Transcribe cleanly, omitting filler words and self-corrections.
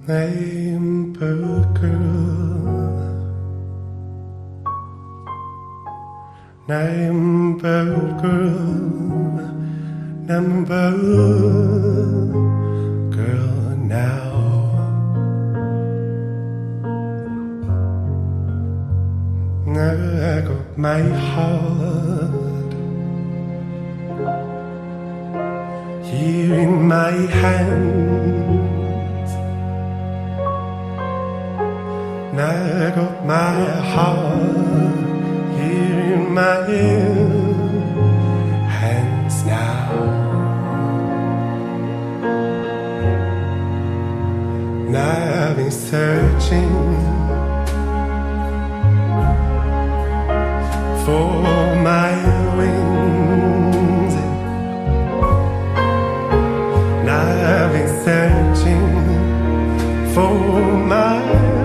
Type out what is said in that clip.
Neighbor girl, neighbor girl, number girl now. I got my heart here in my hands. I got my heart here in my hands now. Now I've been searching for my wings. Now I've been searching for my